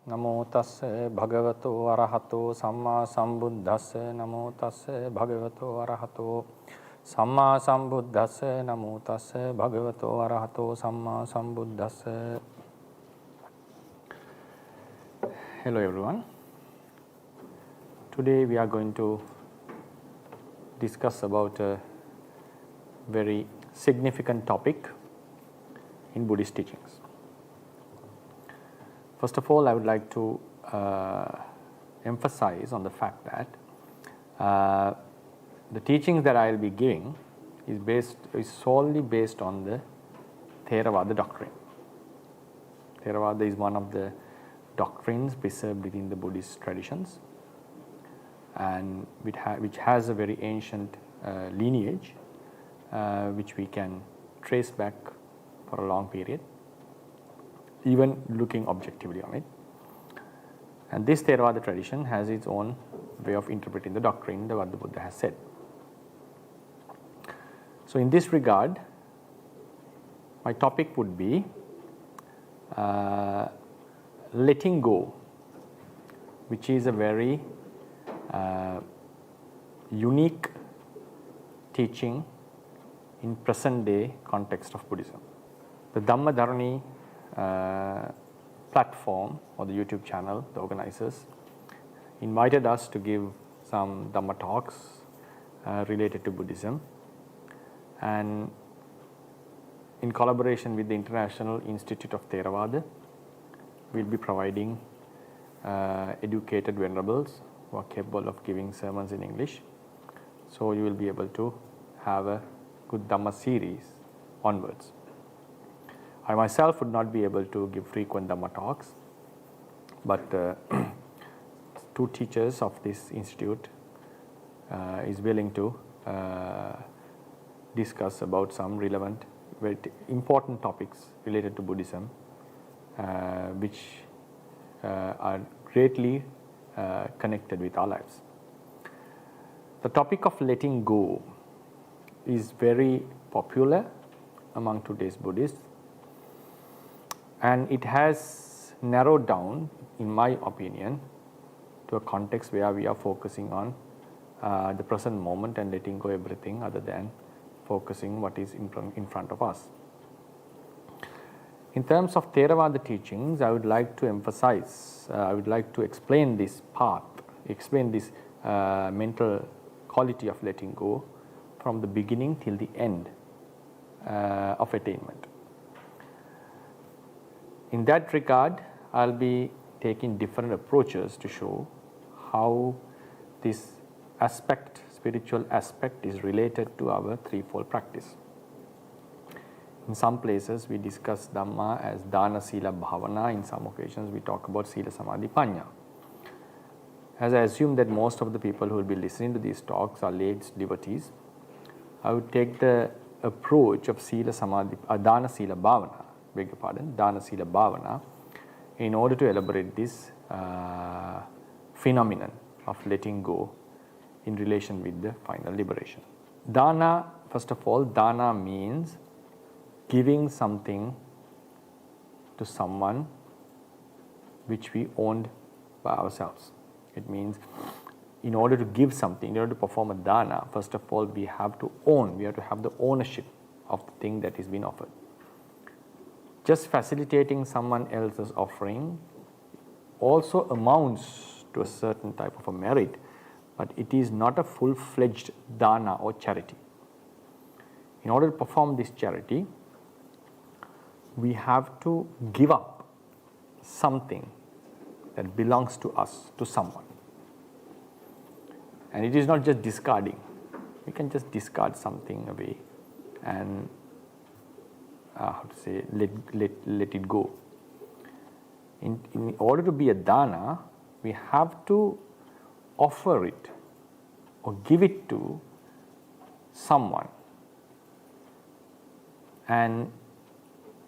Namo tassa bhagavato arahato samma sambuddhassa. Namo tassa bhagavato arahato samma sambuddhassa. Namo tassa bhagavato arahato samma sambuddhassa. Hello everyone. Today we are going to discuss about a very significant topic in Buddhist teachings. First of all, I would like to emphasize on the fact that the teachings that I will be giving is solely based on the Theravada doctrine. Theravada is one of the doctrines preserved within the Buddhist traditions, and which has a very ancient lineage, which we can trace back for a long period, even looking objectively on it. And this Theravada tradition has its own way of interpreting the doctrine, what the Buddha has said. So in this regard, my topic would be letting go, which is a very unique teaching in present day context of Buddhism. The Dhammadharaṇī platform or the YouTube channel, the organizers invited us to give some Dhamma talks related to Buddhism, and in collaboration with the International Institute of Theravada, we will be providing educated venerables who are capable of giving sermons in English. So you will be able to have a good Dhamma series onwards. I myself would not be able to give frequent Dhamma talks, but two teachers of this institute is willing to discuss about some relevant, very important topics related to Buddhism, which are greatly connected with our lives. The topic of letting go is very popular among today's Buddhists, and it has narrowed down, in my opinion, to a context where we are focusing on the present moment and letting go everything other than focusing what is in front of us. In terms of Theravada teachings, I would like to emphasize, I would like to explain this path, explain this mental quality of letting go from the beginning till the end of attainment. In that regard, I'll be taking different approaches to show how this aspect, spiritual aspect, is related to our threefold practice. In some places, we discuss Dhamma as Dana, Sila, Bhavana. In some occasions, we talk about Sila, Samadhi, Panya. As I assume that most of the people who will be listening to these talks are lay devotees, I would take the approach of Sila, Samadhi, Dana, Sila, Bhavana, beg your pardon, Dana, Sila, Bhavana, in order to elaborate this phenomenon of letting go in relation with the final liberation. Dana, first of all, Dana means giving something to someone which we owned by ourselves. It means in order to give something, in order to perform a dana, first of all we have to own, we have to have the ownership of the thing that is being offered. Just facilitating someone else's offering also amounts to a certain type of a merit, but it is not a full-fledged dana or charity. In order to perform this charity, we have to give up something that belongs to us, to someone. And it is not just discarding. We can just discard something away and let it go. In order to be a dana, we have to offer it or give it to someone, and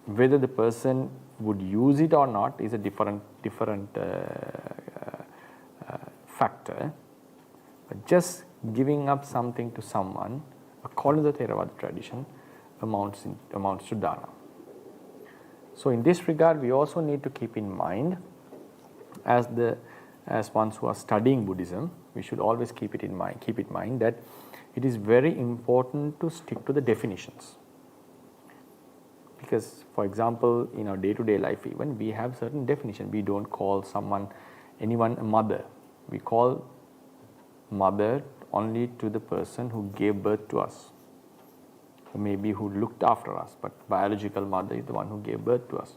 whether the person would use it or not is a different factor. But just giving up something to someone, according to the Theravada tradition, amounts to dana. So in this regard, we also need to keep in mind as ones who are studying Buddhism, we should always keep in mind that it is very important to stick to the definitions. Because, for example, in our day-to-day life even, we have certain definition. We don't call anyone a mother. We call mother only to the person who gave birth to us, or maybe who looked after us, but biological mother is the one who gave birth to us.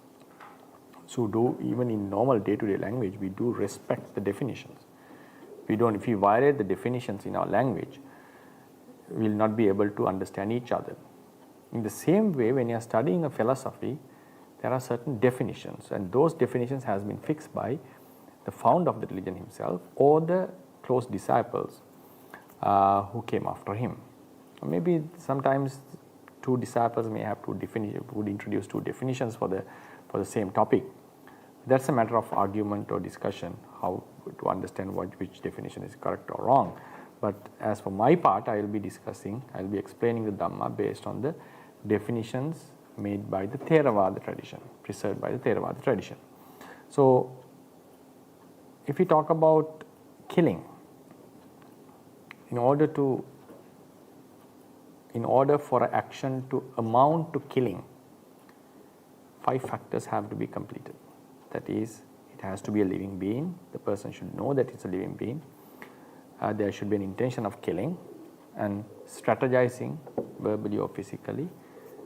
So even in normal day-to-day language, we do respect the definitions. If we violate the definitions in our language, we will not be able to understand each other. In the same way, when you are studying a philosophy, there are certain definitions, and those definitions has been fixed by the founder of the religion himself or the close disciples who came after him. Or maybe sometimes two disciples may have would introduce two definitions for the same topic. That's a matter of argument or discussion, how to understand which definition is correct or wrong. But as for my part, I will be explaining the Dhamma based on the definitions made by the Theravada tradition, preserved by the Theravada tradition. So, if we talk about killing, in order for an action to amount to killing, 5 factors have to be completed. That is, it has to be a living being. The person should know that it's a living being. There should be an intention of killing and strategizing verbally or physically,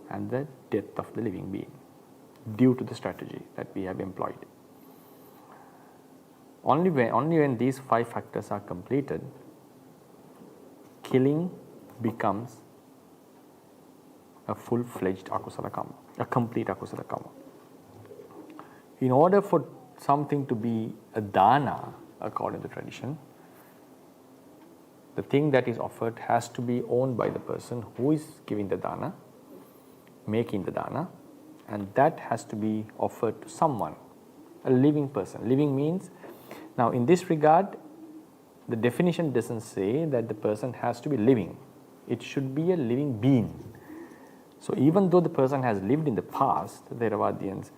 and the death of the living being due to the strategy that we have employed. Only when these 5 factors are completed, killing becomes a full-fledged akusala karma, a complete akusala karma. In order for something to be a dana, according to tradition, the thing that is offered has to be owned by the person who is giving the dana, making the dana, and that has to be offered to someone, a living person. Living means, now in this regard, the definition doesn't say that the person has to be living. It should be a living being. So even though the person has lived in the past, Theravadians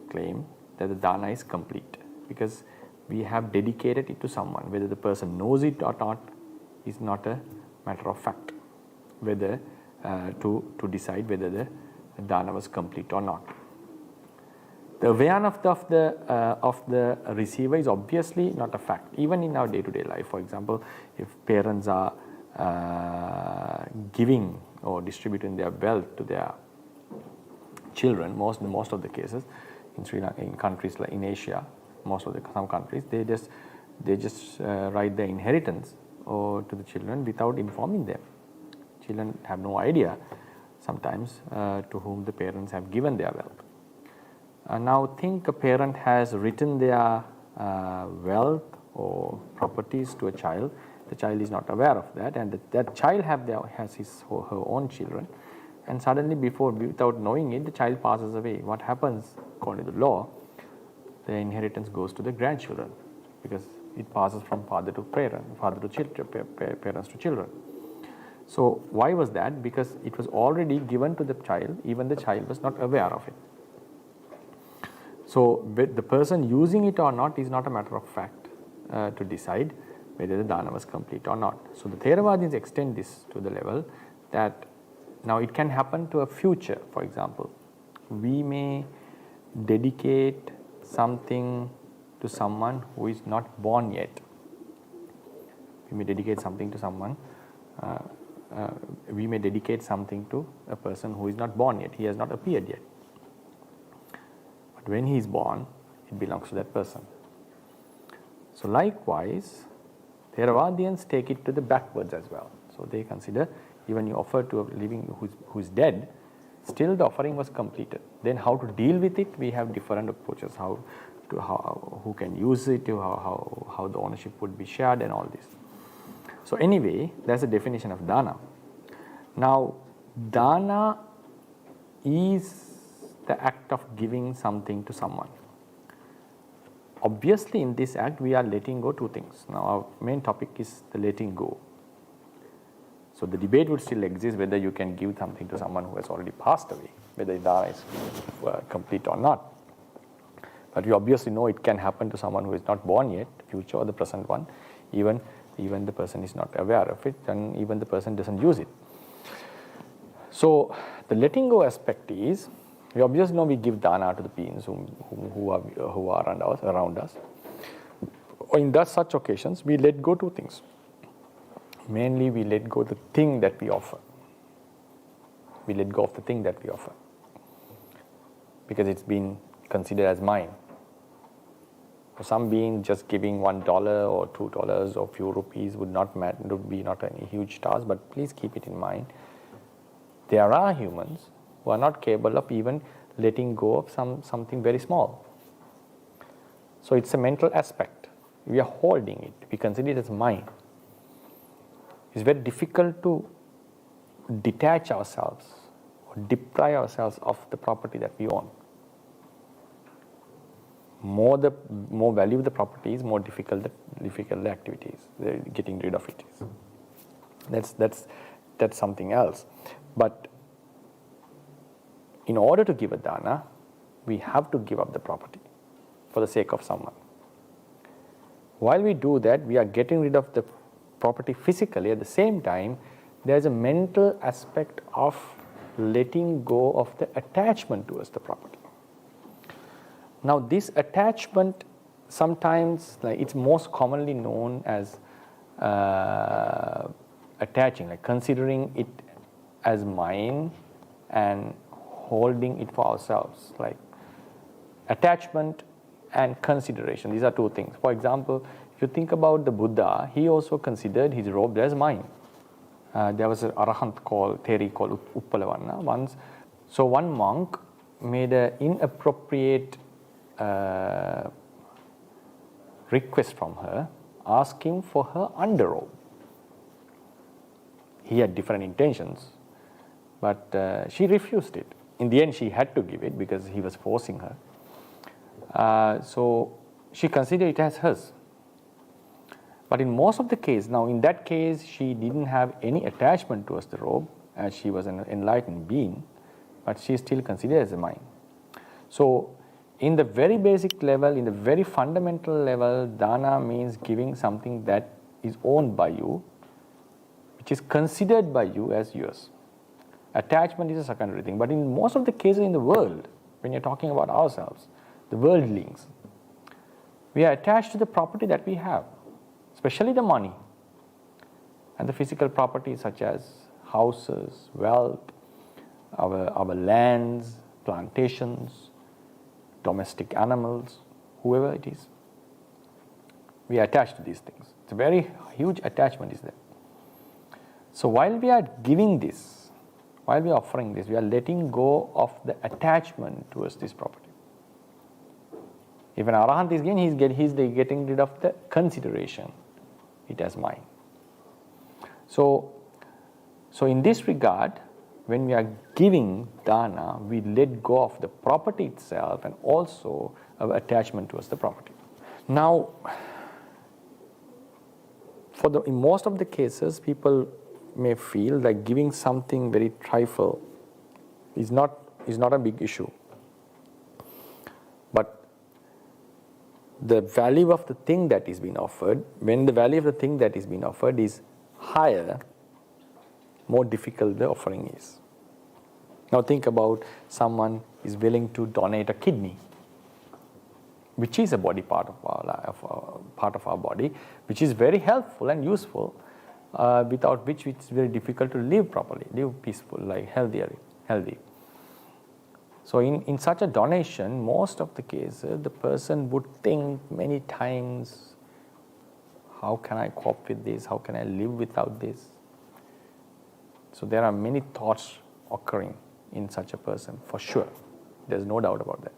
claim that the dana is complete because we have dedicated it to someone. Whether the person knows it or not is not a matter of fact, whether to decide whether the dana was complete or not. The awareness of the receiver is obviously not a fact. Even in our day-to-day life, for example, if parents are giving or distributing their wealth to their children, most of the cases in Sri Lanka, in countries like in Asia, some countries they just write their inheritance to the children without informing them. Children have no idea sometimes to whom the parents have given their wealth. Now think a parent has written their wealth or properties to a child. The child is not aware of that, and that child has his or her own children, and suddenly without knowing it, the child passes away. What happens according to the law? The inheritance goes to the grandchildren because it passes from father to parent, parents to children. So why was that? Because it was already given to the child, even the child was not aware of it. So the person using it or not is not a matter of fact to decide whether the dana was complete or not. So the Theravadins extend this to the level that now it can happen to a future. For example, we may dedicate something to someone who is not born yet. We may dedicate something to someone. We may dedicate something to a person who is not born yet. He has not appeared yet. But when he is born, it belongs to that person. So likewise, Theravadians take it to the backwards as well. So they consider even you offer to a living who is dead, still the offering was completed. Then how to deal with it? We have different approaches. Who can use it? How the ownership would be shared and all this. So anyway, that's the definition of dana. Now, dana is the act of giving something to someone. Obviously, in this act, we are letting go 2 things. Now, our main topic is the letting go. So, the debate would still exist whether you can give something to someone who has already passed away, whether dana is complete or not. But we obviously know it can happen to someone who is not born yet, future or the present one, even the person is not aware of it, and even the person doesn't use it. So the letting go aspect is, we obviously know we give dana to the beings who are around us. Or in such occasions, we let go two things. Mainly, we let go the thing that we offer. We let go of the thing that we offer, because it's been considered as mine. For some being, just giving $1 or $2 or few rupees would be not any huge task, but please keep it in mind. There are humans who are not capable of even letting go of something very small. So it's a mental aspect. We are holding it. We consider it as mine. It's very difficult to detach ourselves or deprive ourselves of the property that we own. More value the property is, more difficult the activity is. Getting rid of it is. That's something else. But in order to give a dana, we have to give up the property for the sake of someone. While we do that, we are getting rid of the property physically. At the same time, there's a mental aspect of letting go of the attachment towards the property. Now, this attachment, sometimes it's most commonly known as attaching, like considering it as mine and holding it for ourselves. Like attachment and consideration, these are two things. For example, if you think about the Buddha, he also considered his robe as mine. There was an arahant theory called Uppalavanna once. So one monk made an inappropriate request from her, asking for her underrobe. He had different intentions, but she refused it. In the end, she had to give it because he was forcing her. So she considered it as hers. But in most of the cases, now in that case, she didn't have any attachment towards the robe, as she was an enlightened being, but she still considered as mine. So in the very basic level, in the very fundamental level, dana means giving something that is owned by you, which is considered by you as yours. Attachment is a secondary thing. But in most of the cases in the world, when you're talking about ourselves, the worldlings, we are attached to the property that we have, especially the money and the physical properties such as houses, wealth, our lands, plantations, domestic animals, whoever it is. We are attached to these things. It's a very huge attachment is there. So while we are giving this, while we are offering this, we are letting go of the attachment towards this property. If an arahant is giving, he's getting rid of the consideration. It as mine. So in this regard, when we are giving dana, we let go of the property itself and also our attachment towards the property. Now, in most of the cases, people may feel like giving something very trifle is not a big issue. But the value of the thing that is being offered, when the value of the thing that is being offered is higher, more difficult the offering is. Now think about someone is willing to donate a kidney, which is a body part of our life, part of our body, which is very helpful and useful, without which it's very difficult to live properly, live peaceful, like healthy. So in such a donation, most of the cases, the person would think many times, how can I cope with this? How can I live without this? So there are many thoughts occurring in such a person, for sure. There's no doubt about that.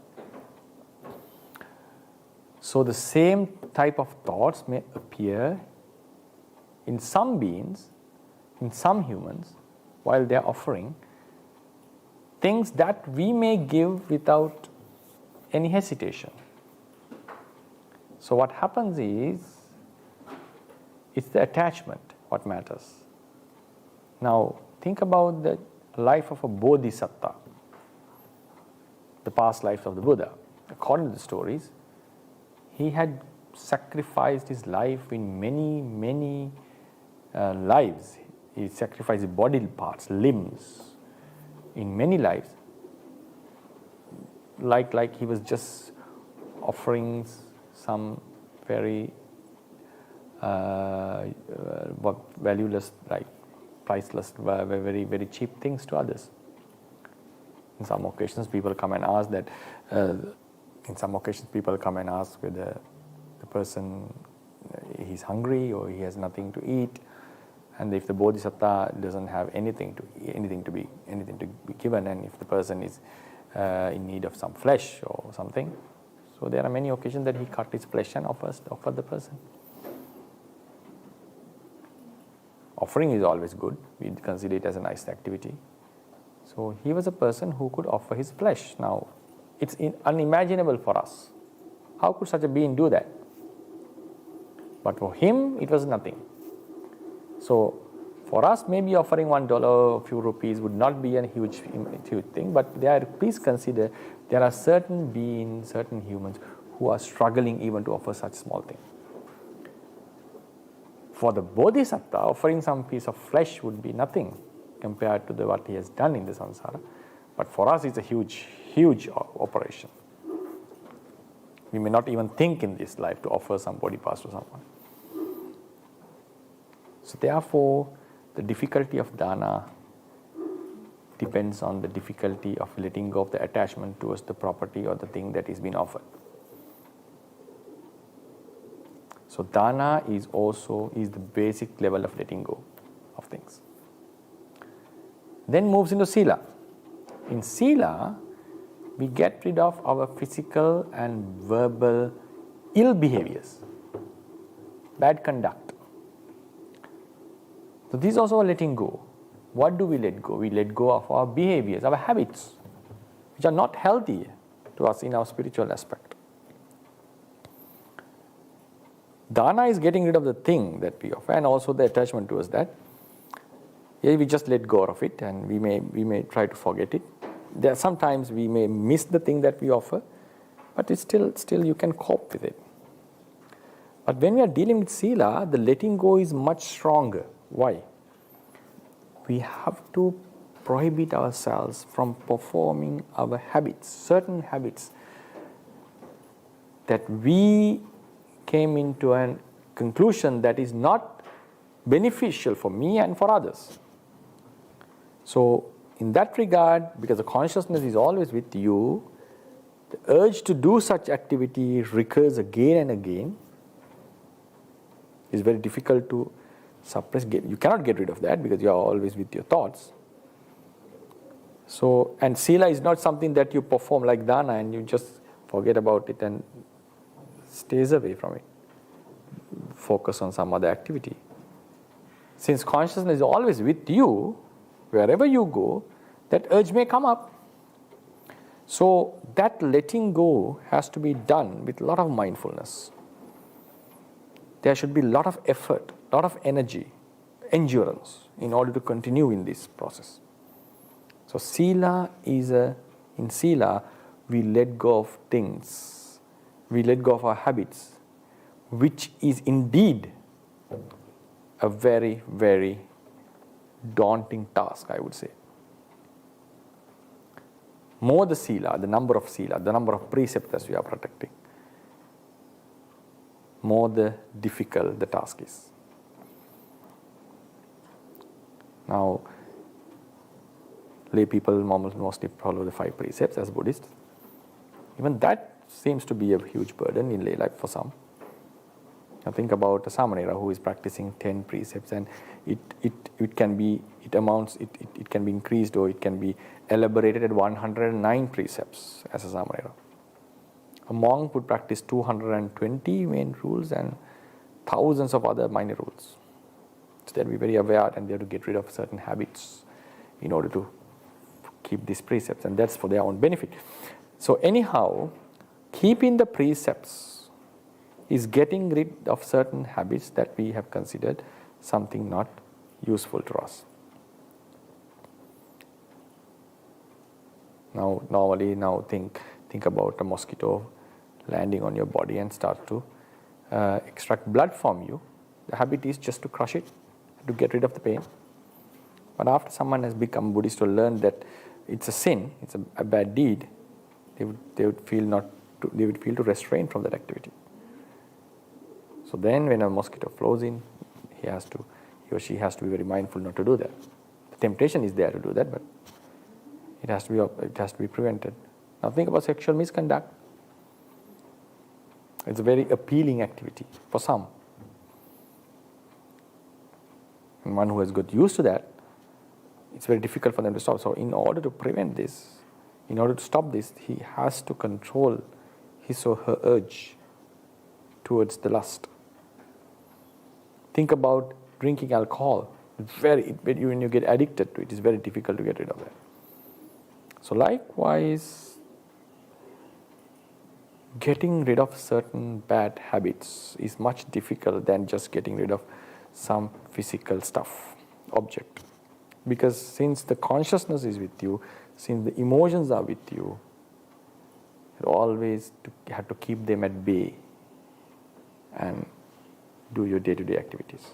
So the same type of thoughts may appear in some beings, in some humans, while they're offering things that we may give without any hesitation. So what happens is, it's the attachment what matters. Now think about the life of a bodhisattva, the past life of the Buddha. according to the stories, he had sacrificed his life in many, many lives. He sacrificed body parts, limbs, in many lives. Like he was just offering some very valueless, like priceless, very, very cheap things to others. In some occasions, people come and ask that. Whether the person he's hungry or he has nothing to eat, and if the bodhisattva doesn't have anything to be given, and if the person is in need of some flesh or something, so there are many occasions that he cut his flesh and offered the person. Offering is always good. We consider it as a nice activity. So he was a person who could offer his flesh. Now, it's unimaginable for us. How could such a being do that? But for him, it was nothing. So, for us, maybe offering $1, a few rupees would not be a huge thing. But please consider, there are certain beings, certain humans who are struggling even to offer such small thing. For the bodhisattva, offering some piece of flesh would be nothing compared to what he has done in the samsara. But for us, it's a huge, huge operation. We may not even think in this life to offer some body parts to someone. So therefore, the difficulty of dana depends on the difficulty of letting go of the attachment towards the property or the thing that is being offered. So dana is the basic level of letting go of things. Then moves into sila. In sila, we get rid of our physical and verbal ill behaviors, bad conduct. So this is also a letting go. What do we let go? We let go of our behaviors, our habits, which are not healthy to us in our spiritual aspect. Dana is getting rid of the thing that we offer and also the attachment towards that. Yeah, we just let go of it and we may try to forget it. There sometimes we may miss the thing that we offer, but it's still you can cope with it. But when we are dealing with sila, the letting go is much stronger. Why? We have to prohibit ourselves from performing our habits, certain habits that we came into a conclusion that is not beneficial for me and for others. So, in that regard, because the consciousness is always with you, the urge to do such activity recurs again and again. It's very difficult to suppress. You cannot get rid of that because you are always with your thoughts. So, and sila is not something that you perform like dana and you just forget about it and stays away from it. Focus on some other activity. Since consciousness is always with you, wherever you go, that urge may come up. So that letting go has to be done with a lot of mindfulness. There should be a lot of effort, a lot of energy, endurance in order to continue in this process. So sila in sila, we let go of things, we let go of our habits, which is indeed a very, very daunting task, I would say. More the sila, the number of precepts we are protecting, more the difficult the task is. Now, lay people mostly follow the 5 precepts as Buddhists. Even that seems to be a huge burden in lay life for some. Now think about a samanera who is practicing 10 precepts, and it can be increased or it can be elaborated at 109 precepts as a samanera. A monk would practice 220 main rules and thousands of other minor rules. So they have to be very aware and they have to get rid of certain habits in order to keep these precepts, and that's for their own benefit. So anyhow, keeping the precepts is getting rid of certain habits that we have considered something not useful to us. Now, normally, think Think about a mosquito landing on your body and start to extract blood from you. The habit is just to crush it, to get rid of the pain. But after someone has become Buddhist or learned that it's a sin, it's a bad deed, they would feel to restrain from that activity. So then when a mosquito flows in, he or she has to be very mindful not to do that. The temptation is there to do that, but it has to be prevented. Now think about sexual misconduct. It's a very appealing activity for some. And one who has got used to that, it's very difficult for them to stop. So in order to prevent this, in order to stop this, he has to control his or her urge towards the lust. Think about drinking alcohol. When you get addicted to it, it's very difficult to get rid of that. So likewise, getting rid of certain bad habits is much difficult than just getting rid of some physical stuff, object. Because since the consciousness is with you, since the emotions are with you, you always have to keep them at bay and do your day-to-day activities.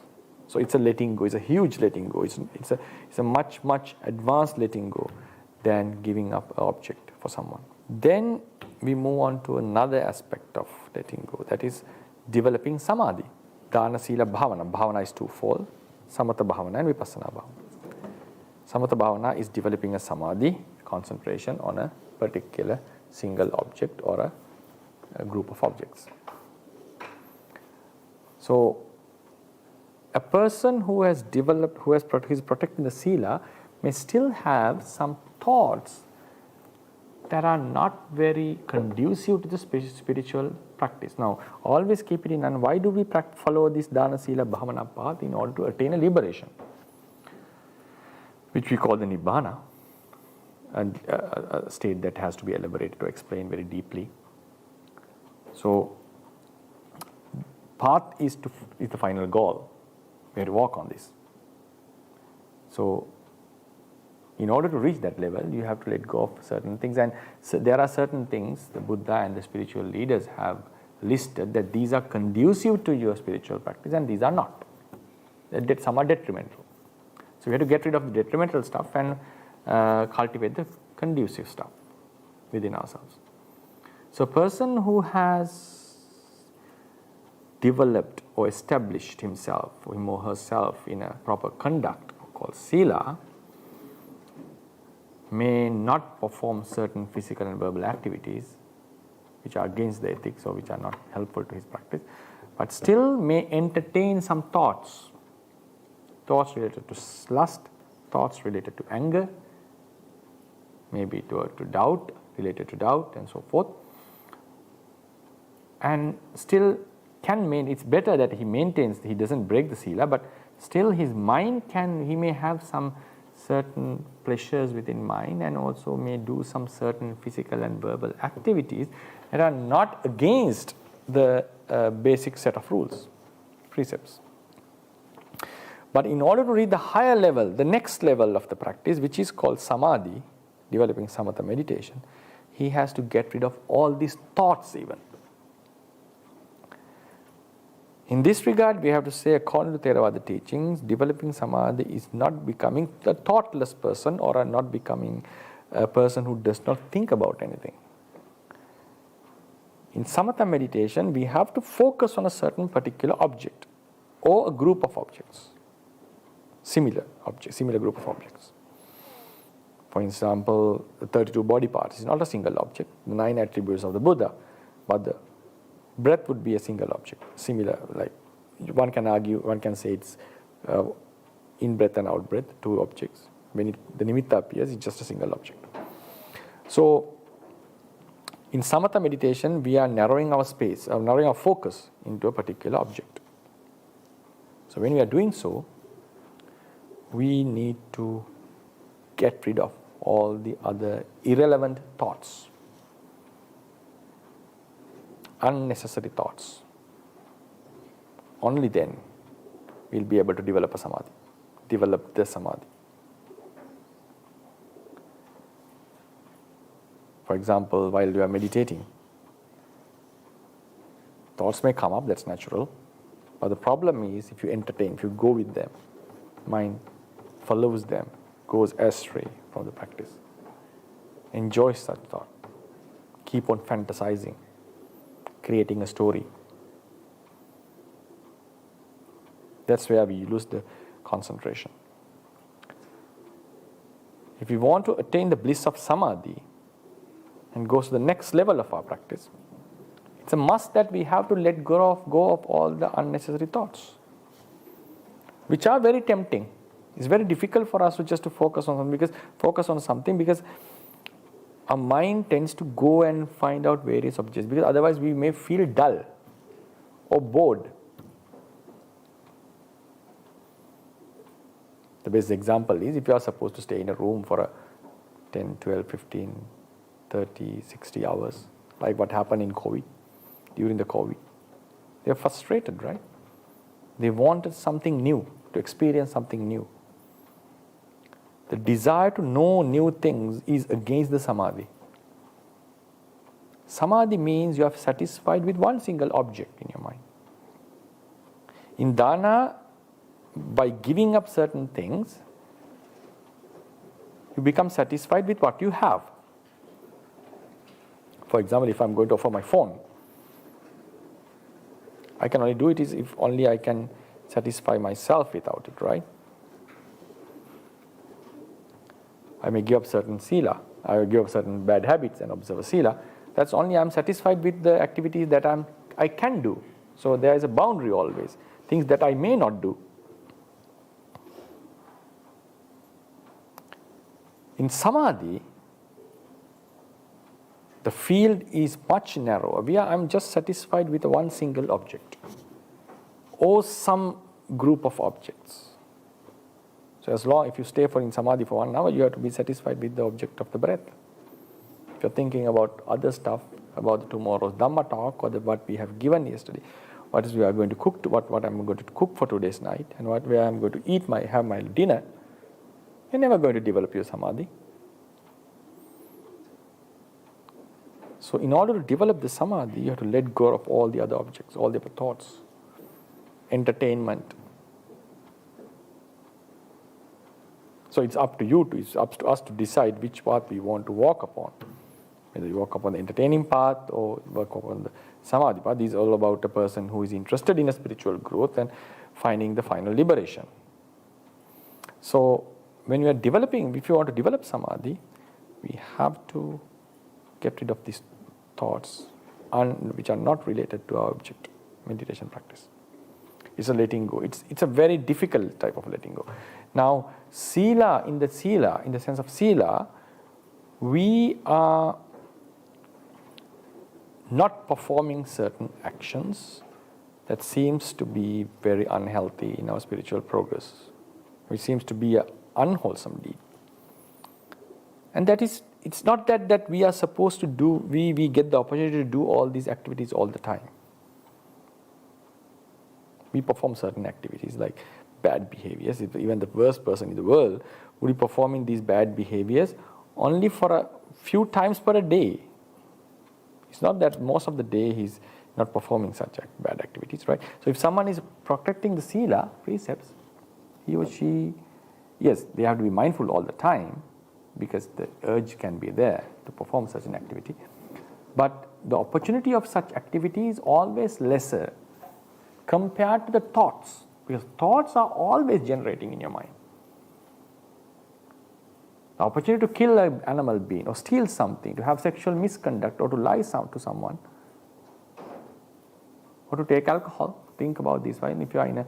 So it's a letting go. It's a huge letting go. It's a much, much advanced letting go than giving up an object for someone. Then we move on to another aspect of letting go, that is developing samadhi. Dana, sila, bhavana. Bhavana is twofold, samatha bhavana and vipassana bhavana. Samatha bhavana is developing a samadhi, concentration on a particular single object or a group of objects. So a person who is protecting the sila may still have some thoughts that are not very conducive to the spiritual practice. Now, always keep it in mind, why do we follow this dana, sila, bhavana path? In order to attain a liberation, which we call the nibbana, and a state that has to be elaborated to explain very deeply. So, path is the final goal. We have to walk on this. So, in order to reach that level, you have to let go of certain things. And so there are certain things the Buddha and the spiritual leaders have listed that these are conducive to your spiritual practice and these are not. Some are detrimental. So we have to get rid of the detrimental stuff and cultivate the conducive stuff within ourselves. So a person who has developed or established himself or him or herself in a proper conduct called sila may not perform certain physical and verbal activities which are against the ethics or which are not helpful to his practice, but still may entertain some thoughts related to lust, thoughts related to anger, maybe to doubt, related to doubt and so forth, and still it's better that he doesn't break the sila, but still his mind he may have some certain pleasures within mind and also may do some certain physical and verbal activities that are not against the basic set of rules, precepts. But in order to reach the higher level, the next level of the practice, which is called samadhi, developing samatha meditation, he has to get rid of all these thoughts even. In this regard, we have to say, according to Theravada teachings, developing samadhi is not becoming a thoughtless person or not becoming a person who does not think about anything. In samatha meditation, we have to focus on a certain particular object or a group of objects, similar group of objects. For example, the 32 body parts is not a single object, the 9 attributes of the Buddha, but the breath would be a single object, similar, like one can say it's in-breath and out-breath, 2 objects. When the nimitta appears, it's just a single object. So, in samatha meditation, we are narrowing our focus into a particular object. So, when we are doing so, we need to get rid of all the other irrelevant thoughts, unnecessary thoughts. Only then we'll be able to develop the samadhi. For example, while you are meditating, thoughts may come up, that's natural. But the problem is if you entertain, if you go with them, mind follows them, goes astray from the practice. Enjoy such thought. Keep on fantasizing, creating a story. That's where we lose the concentration. If we want to attain the bliss of samadhi and go to the next level of our practice, it's a must that we have to let go of all the unnecessary thoughts, which are very tempting. It's very difficult for us to just to focus on something because our mind tends to go and find out various objects, because otherwise we may feel dull or bored. The best example is if you are supposed to stay in a room for a 10, 12, 15, 30, 60 hours, like what happened in COVID, during the COVID. They are frustrated, right? They wanted something new, to experience something new. The desire to know new things is against the samadhi. Samadhi means you are satisfied with one single object in your mind. In dana, by giving up certain things, you become satisfied with what you have. For example, if I'm going to offer my phone, I can only do it if only I can satisfy myself without it, right? I may give up certain sila, I will give up certain bad habits and observe a sila. That's only I'm satisfied with the activities that I can do. So there is a boundary always, things that I may not do. In samadhi, the field is much narrower. I'm just satisfied with one single object or some group of objects. So as long if you stay in samadhi for 1 hour, you have to be satisfied with the object of the breath. If you're thinking about other stuff, about tomorrow's Dhamma talk or what we have given yesterday, what is we are going to cook, what I'm going to cook for today's night, and where I'm going to have my dinner, you're never going to develop your samadhi. So in order to develop the samadhi, you have to let go of all the other objects, all the other thoughts, entertainment. So it's up to us to decide which path we want to walk upon. Whether you walk upon the entertaining path or walk upon the samadhi path. This is all about a person who is interested in a spiritual growth and finding the final liberation. So when we are developing, if you want to develop samadhi, we have to get rid of these thoughts which are not related to our object, meditation practice. It's a letting go. It's a very difficult type of letting go. Now, sila, in the sense of sila, we are not performing certain actions that seems to be very unhealthy in our spiritual progress, which seems to be an unwholesome deed. And that is, it's not that we are supposed to do, we get the opportunity to do all these activities all the time. We perform certain activities like bad behaviors. Even the worst person in the world would be performing these bad behaviors only for a few times per day. It's not that most of the day he's not performing such bad activities, right? So if someone is protecting the sila precepts, he or she, yes, they have to be mindful all the time because the urge can be there to perform such an activity. But the opportunity of such activity is always lesser compared to the thoughts, because thoughts are always generating in your mind. The opportunity to kill an animal being or steal something, to have sexual misconduct or to lie to someone or to take alcohol. Think about this, right? If you are in a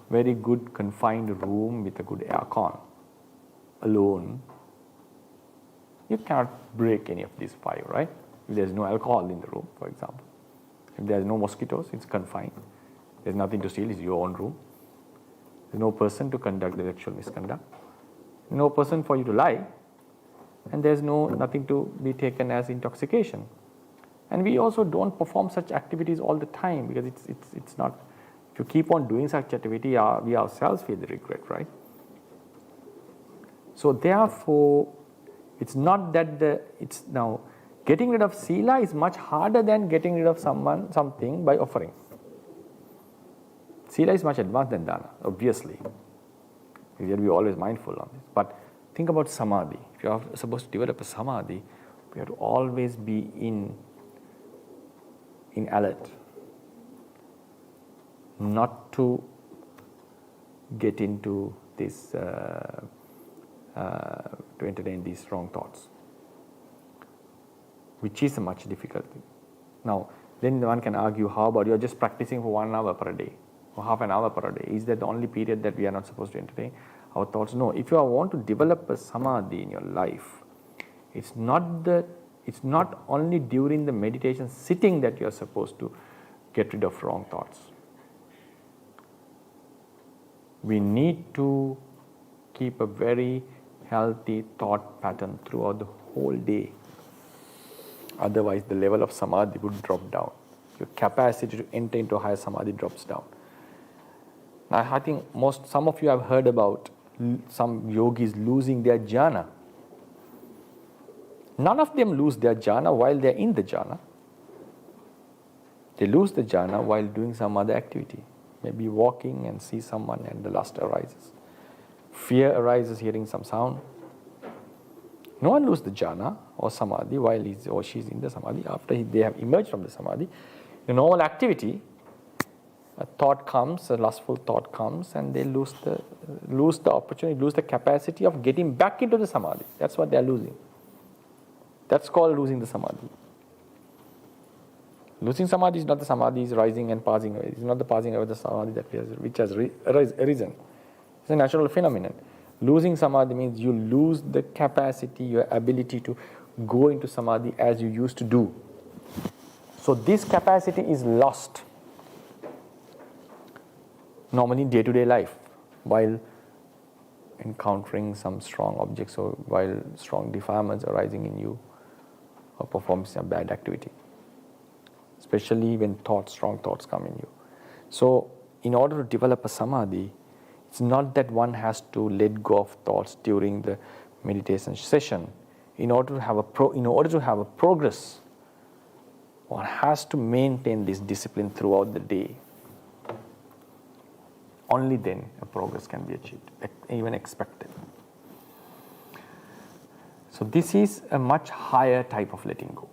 very good confined room with a good aircon, alone, you cannot break any of these 5, right? If there's no alcohol in the room, for example. If there's no mosquitoes, it's confined. There's nothing to steal, it's your own room. There's no person to conduct the sexual misconduct. No person for you to lie. And there's nothing to be taken as intoxication. And we also don't perform such activities all the time because it's not, if you keep on doing such activity, we ourselves feel the regret, right? So therefore, it's not that it's now Getting rid of sila is much harder than getting rid of something by offering. Sila is much advanced than dana, obviously. We have to be always mindful on this. But think about samadhi. If you are supposed to develop a samadhi, we have to always be in alert, not to get into this, to entertain these wrong thoughts, which is a much difficult thing. Now, then one can argue, how about you are just practicing for 1 hour per day or half an hour per day? Is that the only period that we are not supposed to entertain our thoughts? No. If you want to develop a samadhi in your life, it's not only during the meditation sitting that you are supposed to get rid of wrong thoughts. We need to keep a very healthy thought pattern throughout the whole day. Otherwise, the level of samadhi would drop down. Your capacity to enter into higher samadhi drops down. Now, I think some of you have heard about some yogis losing their jhana. None of them lose their jhana while they are in the jhana. They lose the jhana while doing some other activity. Maybe walking and see someone and the lust arises. Fear arises hearing some sound. No one loses the jhana or samadhi while he or she is in the samadhi. After they have emerged from the samadhi, the normal activity, a thought comes, a lustful thought comes, and they lose the opportunity, lose the capacity of getting back into the samadhi. That's what they are losing. That's called losing the samadhi. Losing samadhi is not the samadhi is rising and passing away. It's not the passing away of the samadhi which has arisen. It's a natural phenomenon. Losing samadhi means you lose the capacity, your ability to go into samadhi as you used to do. So this capacity is lost normally in day-to-day life while encountering some strong objects or while strong defilements arising in you or performing some bad activity. Especially when strong thoughts come in you. So, in order to develop a samadhi, it's not that one has to let go of thoughts during the meditation session. In order to have a progress, one has to maintain this discipline throughout the day. Only then a progress can be achieved, even expected. So this is a much higher type of letting go.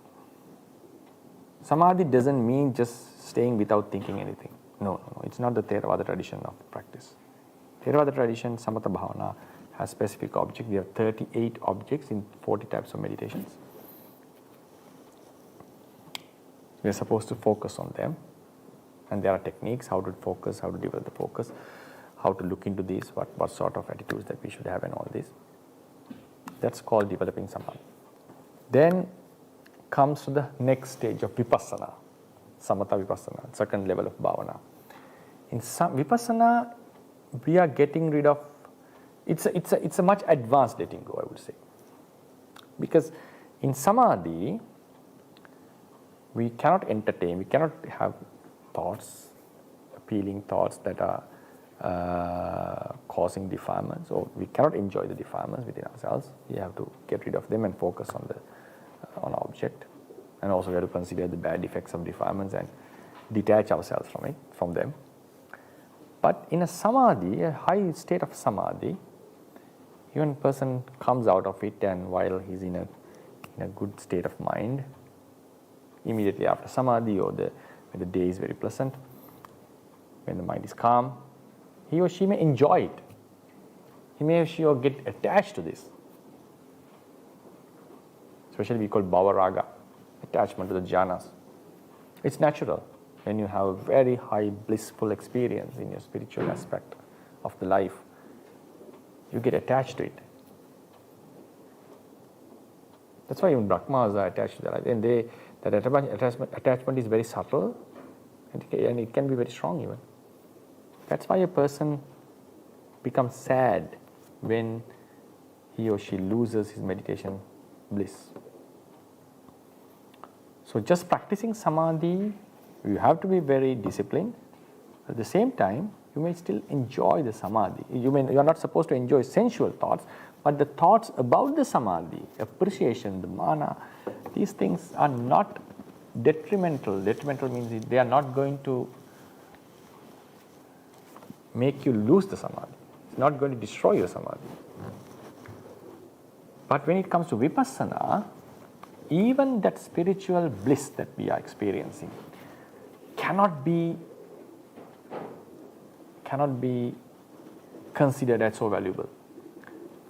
Samadhi doesn't mean just staying without thinking anything. No. It's not the Theravada tradition of practice. Theravada tradition, Samatha Bhavana, has specific objects. We have 38 objects in 40 types of meditations. We are supposed to focus on them. And there are techniques, how to focus, how to develop the focus, how to look into this, what sort of attitudes that we should have and all this. That's called developing samadhi. Then comes to the next stage of vipassana, samatha vipassana, second level of bhavana. In vipassana, we are getting rid of, it's a much advanced letting go, I would say. Because in samadhi, we cannot entertain, we cannot have thoughts, appealing thoughts that are causing defilements, or we cannot enjoy the defilements within ourselves. We have to get rid of them and focus on our object, and also we have to consider the bad effects of defilements and detach ourselves from them. But in a samadhi, a high state of samadhi, even a person comes out of it, and while he's in a good state of mind, immediately after samadhi or when the day is very pleasant, when the mind is calm, he or she may enjoy it. He may or she or get attached to this. Especially we call bhavaraga, attachment to the jhanas. It's natural when you have a very high blissful experience in your spiritual aspect of the life. You get attached to it. That's why even Brahmas are attached to their life. And that attachment is very subtle, and it can be very strong even. That's why a person becomes sad when he or she loses his meditation bliss. So just practicing samadhi, you have to be very disciplined. At the same time, you may still enjoy the samadhi. You are not supposed to enjoy sensual thoughts, but the thoughts about the samadhi, appreciation, the mana, these things are not detrimental. Detrimental means they are not going to make you lose the samadhi. It's not going to destroy your samadhi. But when it comes to vipassana, even that spiritual bliss that we are experiencing cannot be considered as so valuable.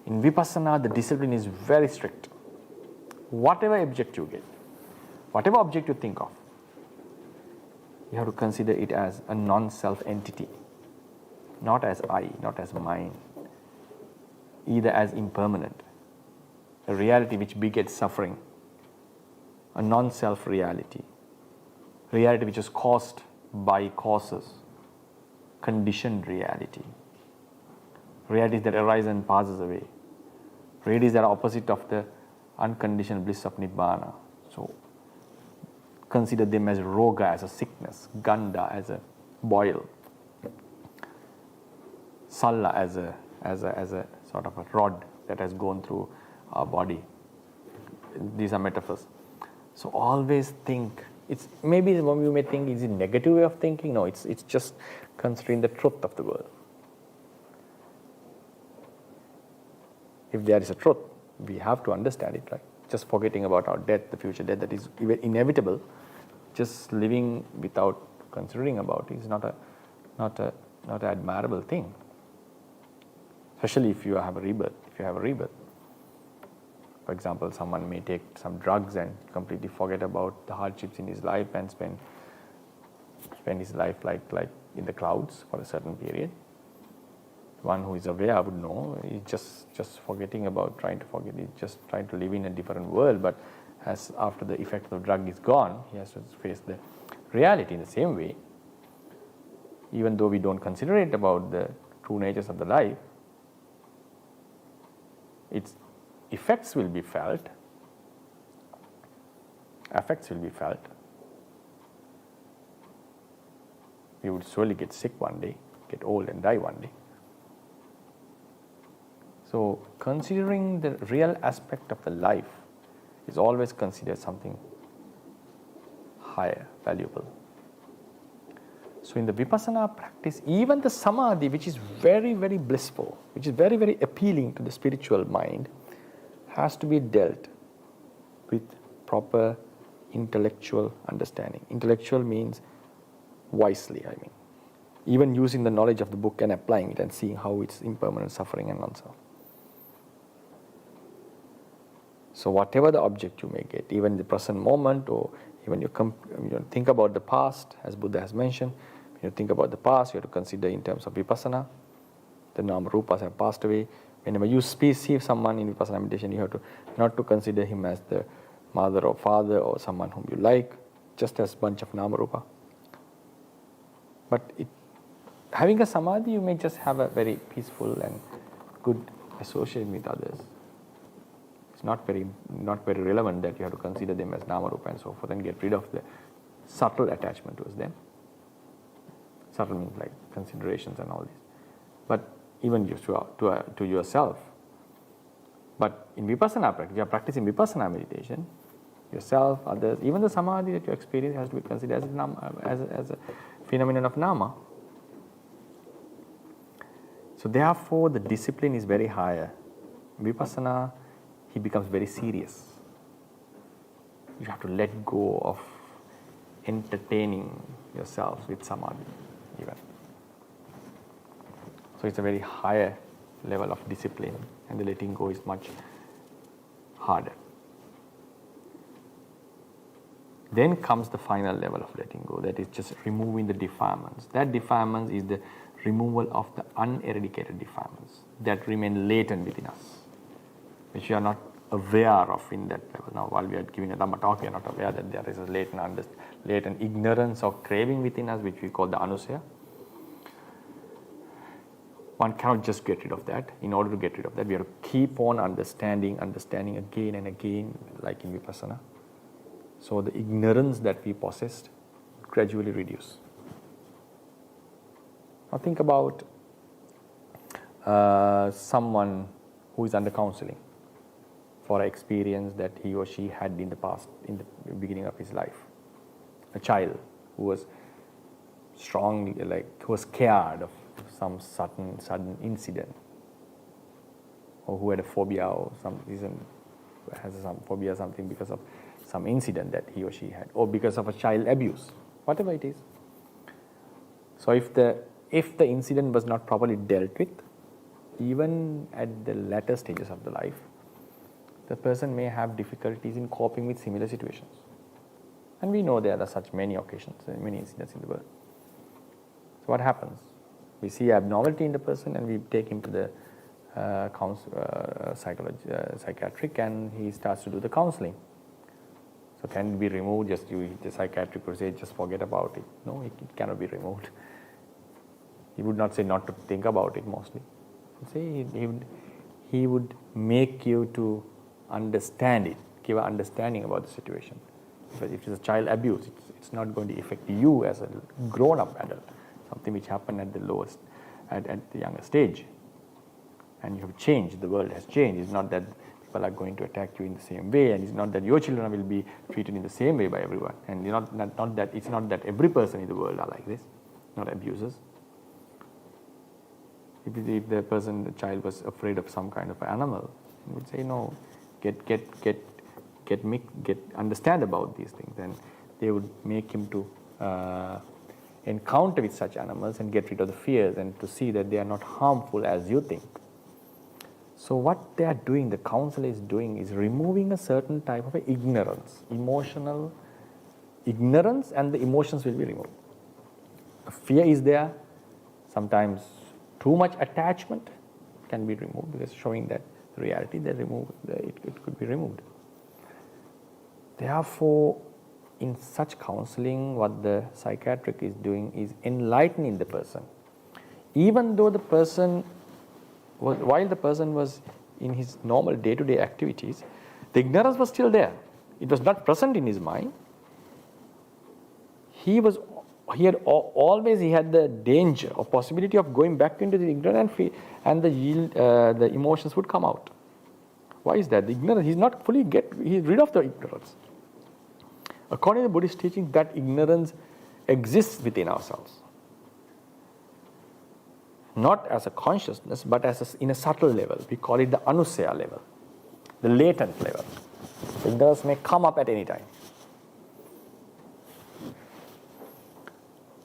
In vipassana, the discipline is very strict. Whatever object you get, whatever object you think of, you have to consider it as a non-self entity, not as I, not as mine, either as impermanent, a reality which begets suffering, a non-self reality, reality which is caused by causes, conditioned reality, realities that arise and passes away, realities that are opposite of the unconditioned bliss of Nibbana. So consider them as roga, as a sickness, ganda, as a boil, salla, as a sort of a rod that has gone through our body. These are metaphors. So always think. It's maybe you may think is a negative way of thinking. No, it's just considering the truth of the world. If there is a truth, we have to understand it, right? Just forgetting about our death, the future death that is inevitable, just living without considering about it is not an admirable thing. Especially if you have a rebirth. For example, someone may take some drugs and completely forget about the hardships in his life and spend his life like in the clouds for a certain period. One who is aware would know. He's just forgetting about trying to forget. He's just trying to live in a different world. But as after the effect of the drug is gone, he has to face the reality in the same way. Even though we don't consider it about the true natures of the life, its effects will be felt, effects will be felt. We would surely get sick one day, get old and die one day. So considering the real aspect of the life is always considered something higher, valuable. So in the vipassana practice, even the samadhi, which is very, very blissful, which is very, very appealing to the spiritual mind, has to be dealt with proper intellectual understanding. Intellectual means wisely, even using the knowledge of the book and applying it and seeing how it's impermanent, suffering and non-self. So whatever the object you may get, even the present moment, or even you think about the past, as Buddha has mentioned, when you think about the past, you have to consider in terms of vipassana. The nama rupas have passed away. Whenever you see someone in vipassana meditation, you have to not to consider him as the mother or father or someone whom you like, just as bunch of nama rupa. But having a samadhi, you may just have a very peaceful and good association with others. It's not very relevant that you have to consider them as nama rupa and so forth and get rid of the subtle attachment towards them. Subtle means like considerations and all this. But even just to yourself. But in vipassana practice, you are practicing vipassana meditation, yourself, others, even the samadhi that you experience has to be considered as a phenomenon of nama. So therefore, the discipline is very higher. Vipassana, he becomes very serious. You have to let go of entertaining yourself with samadhi, even. So it's a very higher level of discipline, and the letting go is much harder. Then comes the final level of letting go, that is just removing the defilements. That defilements is the removal of the uneradicated defilements that remain latent within us, which we are not aware of in that level. Now, while we are giving a Dhamma talk, we are not aware that there is a latent ignorance or craving within us, which we call the anusaya. One cannot just get rid of that. In order to get rid of that, we have to keep on understanding again and again, like in vipassana. So the ignorance that we possessed gradually reduce. Now think about someone who is under counseling for an experience that he or she had in the past, in the beginning of his life. A child who was strongly, who was scared of some sudden incident, or who had a phobia or some reason, has some phobia or something because of some incident that he or she had, or because of a child abuse, whatever it is. So if the incident was not properly dealt with, even at the latter stages of the life, the person may have difficulties in coping with similar situations. And we know there are such many occasions, many incidents in the world. So what happens? We see abnormality in the person and we take him to the psychiatric, and he starts to do the counseling. So can it be removed? The psychiatric would say, just forget about it. No, it cannot be removed. He would not say not to think about it mostly. He would make you to understand it, give an understanding about the situation. Because if it's a child abuse, it's not going to affect you as a grown-up adult, something which happened at the lowest, at the younger stage. And you have changed, the world has changed. It's not that people are going to attack you in the same way, and it's not that your children will be treated in the same way by everyone. And it's not that every person in the world are like this, not abusers. If the child was afraid of some kind of animal, he would say, no, understand about these things. And they would make him to encounter with such animals and get rid of the fears and to see that they are not harmful as you think. So what they are doing, the counselor is doing, is removing a certain type of ignorance, emotional ignorance, and the emotions will be removed. The fear is there, sometimes too much attachment can be removed, because showing that the reality, it could be removed. Therefore, in such counseling, what the psychiatric is doing is enlightening the person. Even though while the person was in his normal day-to-day activities, the ignorance was still there. It was not present in his mind. He had the danger or possibility of going back into the ignorance, and the emotions would come out. Why is that? The ignorance, he's rid of the ignorance. According to Buddhist teaching, that ignorance exists within ourselves. Not as a consciousness, but in a subtle level. We call it the anusaya level, the latent level. The ignorance may come up at any time.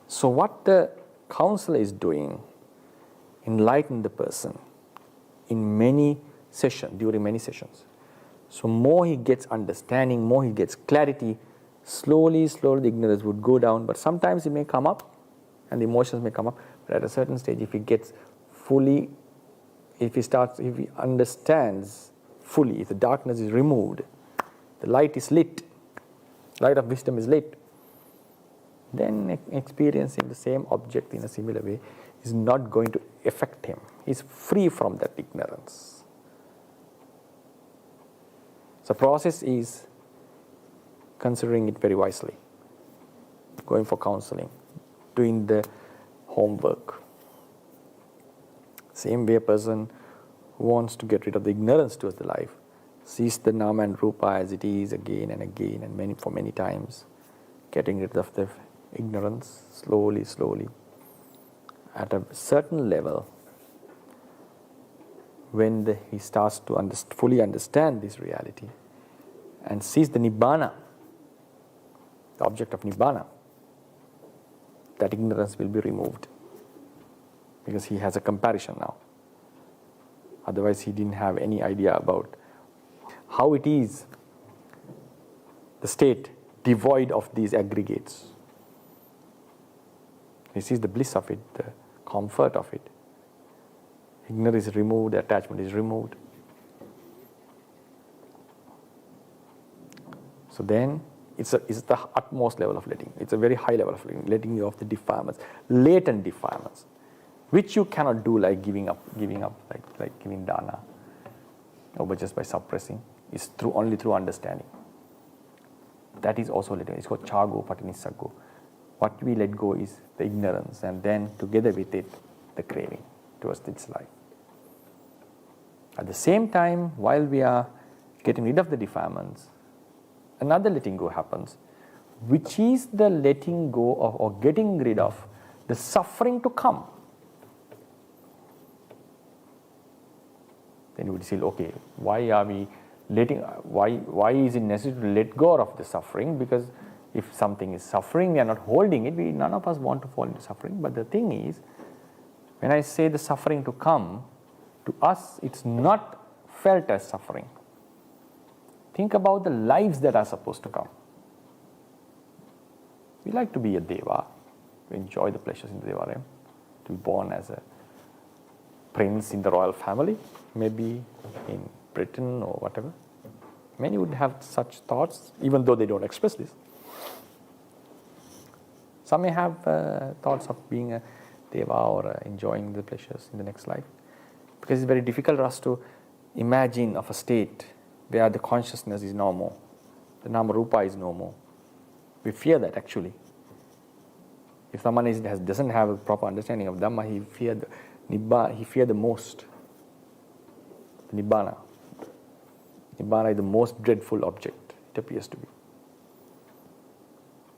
So what the counselor is doing, enlighten the person during many sessions. So more he gets understanding, more he gets clarity, slowly the ignorance would go down, but sometimes it may come up and the emotions may come up. But at a certain stage, if he understands fully, if the darkness is removed, the light is lit, light of wisdom is lit, then experiencing the same object in a similar way is not going to affect him. He's free from that ignorance. So process is considering it very wisely, going for counseling, doing the homework. Same way a person who wants to get rid of the ignorance towards the life sees the nama and rupa as it is again and again and for many times, getting rid of the ignorance slowly. At a certain level, when he starts to fully understand this reality and sees the nibbana, the object of nibbana, that ignorance will be removed, because he has a comparison now. Otherwise, he didn't have any idea about how it is, the state devoid of these aggregates. He sees the bliss of it, the comfort of it. Ignorance is removed, the attachment is removed. So then, it's the utmost level of letting. It's a very high level of letting go of the defilements, latent defilements, which you cannot do like giving up, like giving dana, or just by suppressing. It's only through understanding. That is also letting. It's called chago patinissago. what we let go is the ignorance, and then together with it, the craving towards this life. At the same time, while we are getting rid of the defilements, another letting go happens, which is the letting go of or getting rid of the suffering to come. Then you would say, okay, why are we why is it necessary to let go of the suffering? Because if something is suffering, we are not holding it. None of us want to fall into suffering. But the thing is, when I say the suffering to come, to us it's not felt as suffering. Think about the lives that are supposed to come. We like to be a deva, to enjoy the pleasures in the deva realm, to be born as a prince in the royal family, maybe in Britain or whatever. Many would have such thoughts, even though they don't express this. Some may have thoughts of being a deva or enjoying the pleasures in the next life, because it's very difficult for us to imagine of a state where the consciousness is no more, the nama rupa is no more. We fear that actually. If someone doesn't have a proper understanding of Dhamma, he fear the most the Nibbana. Nibbana is the most dreadful object, it appears to be.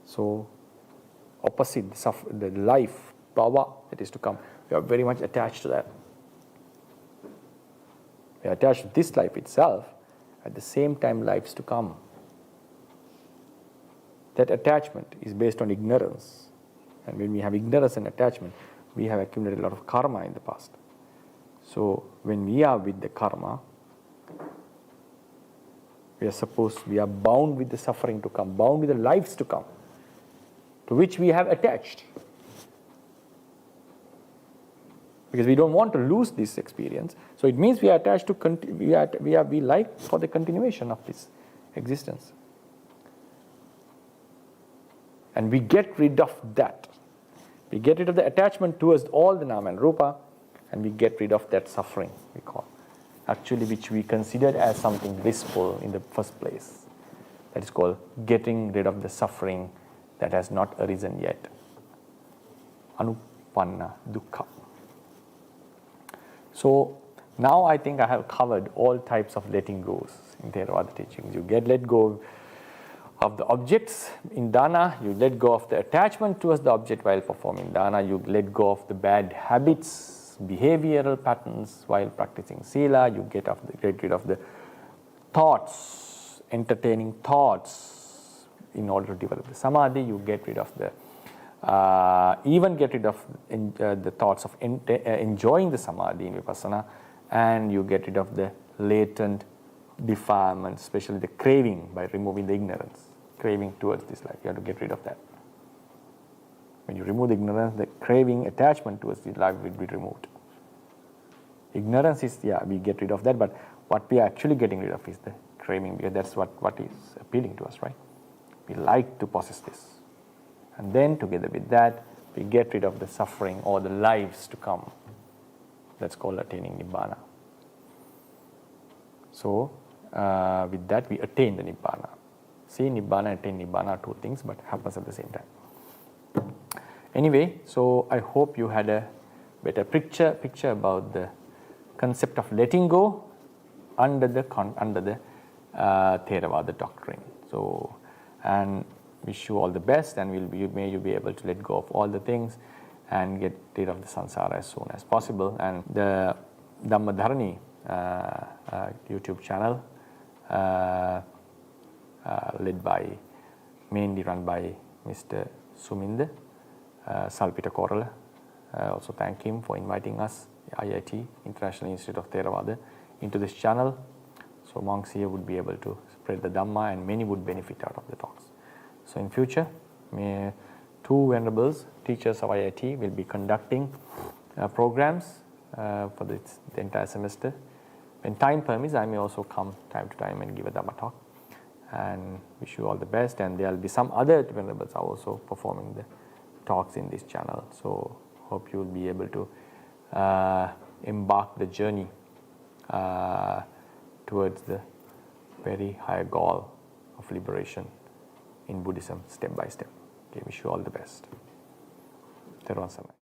So, opposite the life, bhava that is to come, we are very much attached to that. We are attached to this life itself, at the same time lives to come. That attachment is based on ignorance. And when we have ignorance and attachment, we have accumulated a lot of karma in the past. So when we are with the karma, we are bound with the suffering to come, bound with the lives to come, to which we have attached. Because we don't want to lose this experience. So it means we are attached to, we like for the continuation of this existence. And we get rid of that. We get rid of the attachment towards all the nama and rupa, and we get rid of that suffering, we call. Actually, which we considered as something blissful in the first place. That is called getting rid of the suffering that has not arisen yet. Anupanna dukkha. So, now I think I have covered all types of letting goes in Theravada teachings. You get let go of the objects in dana, you let go of the attachment towards the object while performing dana, you let go of the bad habits, behavioral patterns while practicing sila, you get rid of the thoughts, entertaining thoughts in order to develop the samadhi, you get rid of the the thoughts of enjoying the samadhi in vipassana, and you get rid of the latent defilement, especially the craving, by removing the ignorance, craving towards this life. You have to get rid of that. When you remove the ignorance, the craving, attachment towards this life will be removed. Ignorance is, we get rid of that, but what we are actually getting rid of is the craving, because that's what is appealing to us, right? We like to possess this. And then together with that, we get rid of the suffering or the lives to come. That's called attaining Nibbana. So, with that we attain the Nibbana. See, Nibbana and attain Nibbana are two things, but happens at the same time. Anyway, so I hope you had a better picture about the concept of letting go under the Theravada doctrine. So, and wish you all the best, and may you be able to let go of all the things and get rid of the samsara as soon as possible. And the Dhammadharaṇī YouTube channel, mainly run by Mr. Suminda Salpita Korala. Also thank him for inviting us, IIT, International Institute of Theravada, into this channel. So monks here would be able to spread the Dhamma, and many would benefit out of the talks. So in future, two venerables, teachers of IIT, will be conducting programs for the entire semester. When time permits, I may also come time to time and give a Dhamma talk. And wish you all the best. And there will be some other venerables are also performing the talks in this channel. So hope you will be able to embark the journey towards the very high goal of liberation in Buddhism, step by step. Okay, wish you all the best. Therwan Samai.